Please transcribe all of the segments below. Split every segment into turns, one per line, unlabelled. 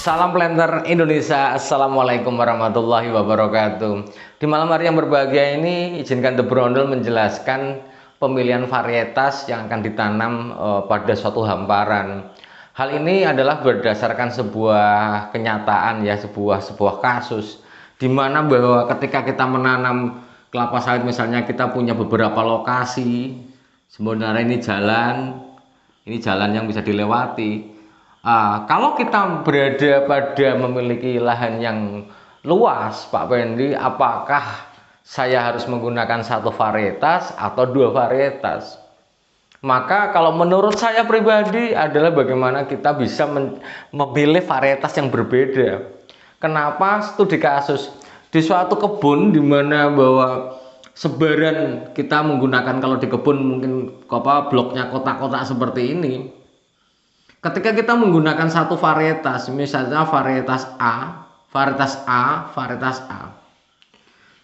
Salam planter Indonesia. Assalamualaikum warahmatullahi wabarakatuh. Di malam hari yang berbahagia ini, izinkan The Brondel menjelaskan pemilihan varietas yang akan ditanam pada suatu hamparan. Hal ini adalah berdasarkan sebuah kenyataan ya, sebuah kasus di mana bahwa ketika kita menanam kelapa sawit, misalnya kita punya beberapa lokasi, sebenarnya ini jalan yang bisa dilewati. Kalau kita berada pada memiliki lahan yang luas, Pak Pendi, apakah saya harus menggunakan satu varietas atau dua varietas? Maka kalau menurut saya pribadi adalah bagaimana kita bisa memilih varietas yang berbeda. Kenapa studi kasus di suatu kebun di mana bahwa sebaran kita menggunakan, kalau di kebun mungkin bloknya kotak-kotak seperti ini. Ketika kita menggunakan satu varietas, misalnya varietas A,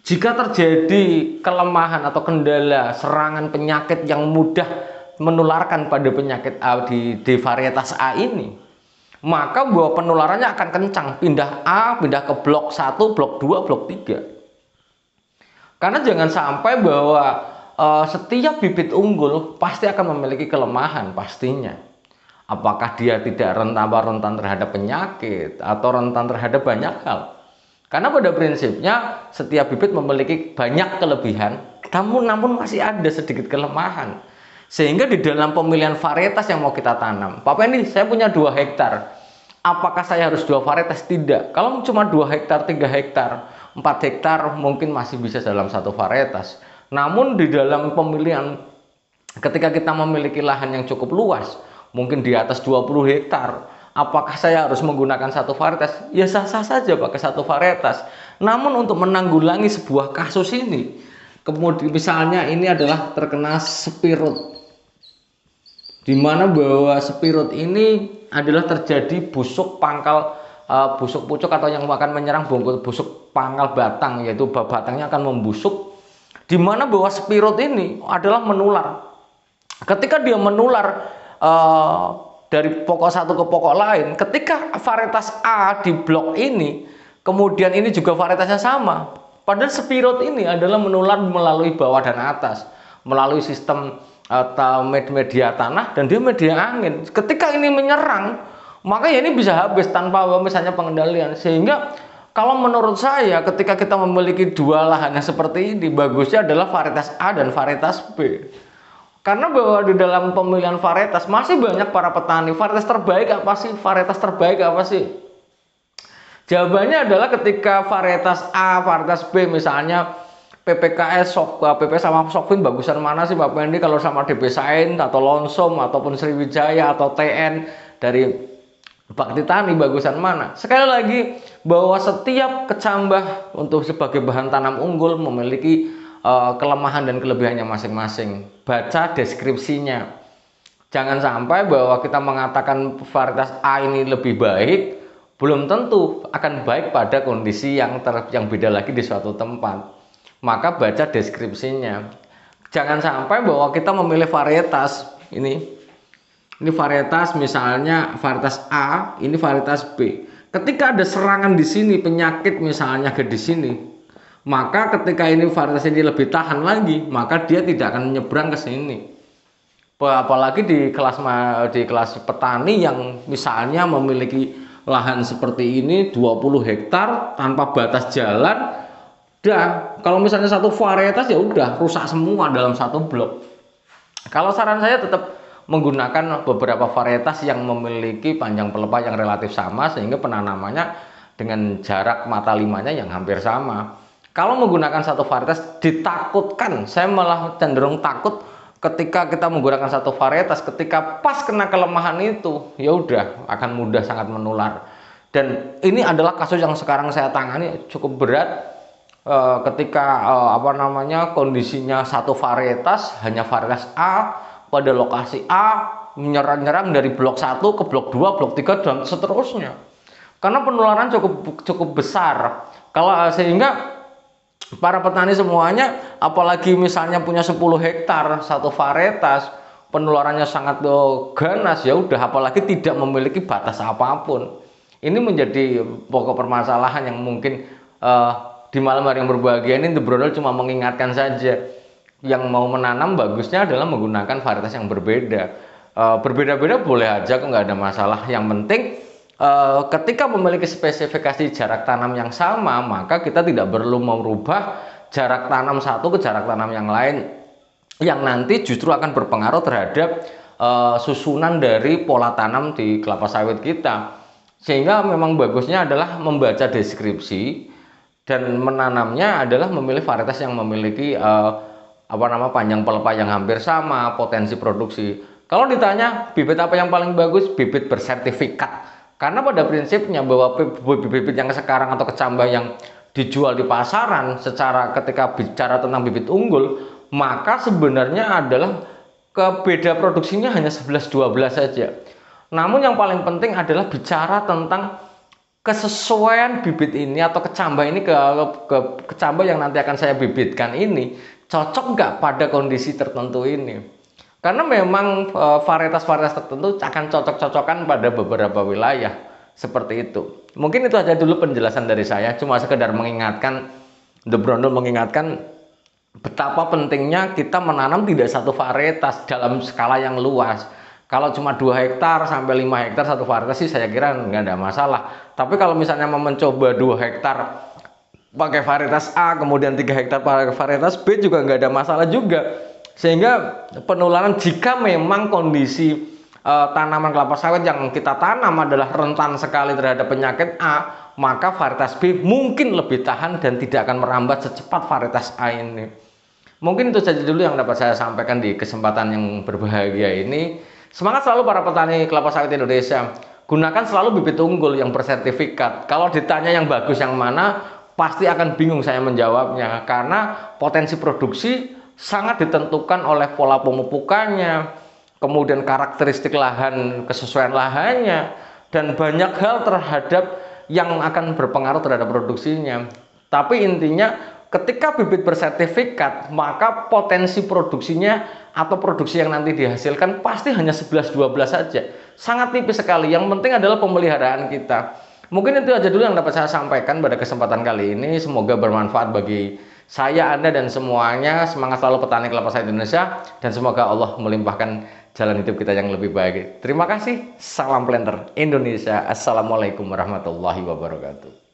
jika terjadi kelemahan atau kendala serangan penyakit yang mudah menularkan pada penyakit A di varietas A ini, maka bahwa penularannya akan kencang, pindah ke blok 1, blok 2, blok 3. Karena jangan sampai bahwa setiap bibit unggul pasti akan memiliki kelemahan pastinya. Apakah dia tidak rentan terhadap penyakit atau rentan terhadap banyak hal? Karena pada prinsipnya setiap bibit memiliki banyak kelebihan, namun masih ada sedikit kelemahan. Sehingga di dalam pemilihan varietas yang mau kita tanam, Pak Pendi, saya punya 2 hektar. Apakah saya harus 2 varietas? Tidak. Kalau cuma 2 hektar, 3 hektar, 4 hektar mungkin masih bisa dalam satu varietas. Namun di dalam pemilihan, ketika kita memiliki lahan yang cukup luas, mungkin di atas 20 hektar, apakah saya harus menggunakan satu varietas? Ya sah-sah saja pakai satu varietas. Namun untuk menanggulangi sebuah kasus ini, kemudian misalnya ini adalah terkena spirut, di mana bahwa spirut ini adalah terjadi busuk pangkal, busuk pucuk atau yang akan menyerang busuk pangkal batang, yaitu batangnya akan membusuk, di mana bahwa spirut ini adalah menular. Ketika dia menular dari pokok satu ke pokok lain, ketika varietas A di blok ini, kemudian ini juga varietasnya sama, padahal spirut ini adalah menular melalui bawah dan atas, melalui sistem media tanah dan dia media angin. Ketika ini menyerang, maka ya ini bisa habis tanpa misalnya pengendalian. Sehingga kalau menurut saya, ketika kita memiliki 2 lahan yang seperti ini, bagusnya adalah varietas A dan varietas B. Karena bahwa di dalam pemilihan varietas masih banyak para petani, varietas terbaik apa sih? Varietas terbaik apa sih? Jawabannya adalah ketika varietas A, varietas B, misalnya PPKS, PP sama Sokvin bagusan mana sih Pak Pendi? Kalau sama DB Sain atau Lonsom ataupun Sriwijaya atau TN dari Bakti Tani bagusan mana? Sekali lagi bahwa setiap kecambah untuk sebagai bahan tanam unggul memiliki kelemahan dan kelebihannya masing-masing. Baca deskripsinya. Jangan sampai bahwa kita mengatakan varietas A ini lebih baik, belum tentu akan baik pada kondisi yang beda lagi di suatu tempat. Maka baca deskripsinya. Jangan sampai bahwa kita memilih varietas ini varietas, misalnya varietas A, ini varietas B. Ketika ada serangan di sini, penyakit misalnya di sini, maka ketika ini varietas ini lebih tahan lagi, maka dia tidak akan menyeberang ke sini. Apalagi di kelas petani yang misalnya memiliki lahan seperti ini 20 hektar tanpa batas jalan, kalau misalnya satu varietas ya udah rusak semua dalam satu blok. Kalau saran saya tetap menggunakan beberapa varietas yang memiliki panjang pelepah yang relatif sama, sehingga penanamannya dengan jarak mata limanya yang hampir sama. Kalau menggunakan satu varietas ditakutkan, saya malah cenderung takut ketika kita menggunakan satu varietas, ketika pas kena kelemahan itu, ya udah akan mudah sangat menular. Dan ini adalah kasus yang sekarang saya tangani cukup berat, ketika kondisinya satu varietas, hanya varietas A pada lokasi A menyerang dari blok 1 ke blok 2, blok 3 dan seterusnya. Karena penularan cukup besar. Sehingga para petani semuanya, apalagi misalnya punya 10 hektar satu varietas, penularannya sangat ganas, ya udah, apalagi tidak memiliki batas apapun. Ini menjadi pokok permasalahan yang mungkin di malam hari yang berbahagia ini The Brondol cuma mengingatkan saja. Yang mau menanam bagusnya adalah menggunakan varietas yang berbeda. Berbeda-beda boleh aja, kok nggak ada masalah. Yang penting ketika memiliki spesifikasi jarak tanam yang sama, maka kita tidak perlu merubah jarak tanam satu ke jarak tanam yang lain, yang nanti justru akan berpengaruh terhadap susunan dari pola tanam di kelapa sawit kita. Sehingga memang bagusnya adalah membaca deskripsi dan menanamnya adalah memilih varietas yang memiliki panjang pelepah yang hampir sama, potensi produksi. Kalau ditanya bibit apa yang paling bagus, bibit bersertifikat. Karena pada prinsipnya bahwa bibit yang sekarang atau kecambah yang dijual di pasaran, secara ketika bicara tentang bibit unggul, maka sebenarnya adalah beda produksinya hanya 11-12 saja. Namun yang paling penting adalah bicara tentang kesesuaian bibit ini atau kecambah ini ke kecambah yang nanti akan saya bibitkan ini cocok nggak pada kondisi tertentu ini. Karena memang varietas-varietas tertentu akan cocok-cocokan pada beberapa wilayah seperti itu. Mungkin itu aja dulu penjelasan dari saya, cuma sekedar mengingatkan, The Brondol mengingatkan betapa pentingnya kita menanam tidak satu varietas dalam skala yang luas. Kalau cuma 2 hektar sampai 5 hektar satu varietas sih saya kira nggak ada masalah. Tapi kalau misalnya mau mencoba 2 hektar pakai varietas A, kemudian 3 hektar pakai varietas B juga nggak ada masalah juga. Sehingga penularan jika memang kondisi tanaman kelapa sawit yang kita tanam adalah rentan sekali terhadap penyakit A, maka varietas B mungkin lebih tahan dan tidak akan merambat secepat varietas A ini. Mungkin itu saja dulu yang dapat saya sampaikan di kesempatan yang berbahagia ini. Semangat selalu para petani kelapa sawit Indonesia. Gunakan selalu bibit unggul yang bersertifikat. Kalau ditanya yang bagus yang mana, pasti akan bingung saya menjawabnya. Karena potensi produksi sangat ditentukan oleh pola pemupukannya, kemudian karakteristik lahan, kesesuaian lahannya, dan banyak hal terhadap yang akan berpengaruh terhadap produksinya. Tapi intinya ketika bibit bersertifikat, maka potensi produksinya atau produksi yang nanti dihasilkan pasti hanya 11-12 saja. Sangat tipis sekali. Yang penting adalah pemeliharaan kita. Mungkin itu aja dulu yang dapat saya sampaikan pada kesempatan kali ini. Semoga bermanfaat bagi saya, Anda, dan semuanya. Semangat selalu petani kelapa sawit Indonesia. Dan semoga Allah melimpahkan jalan hidup kita yang lebih baik. Terima kasih. Salam planter Indonesia. Assalamualaikum warahmatullahi wabarakatuh.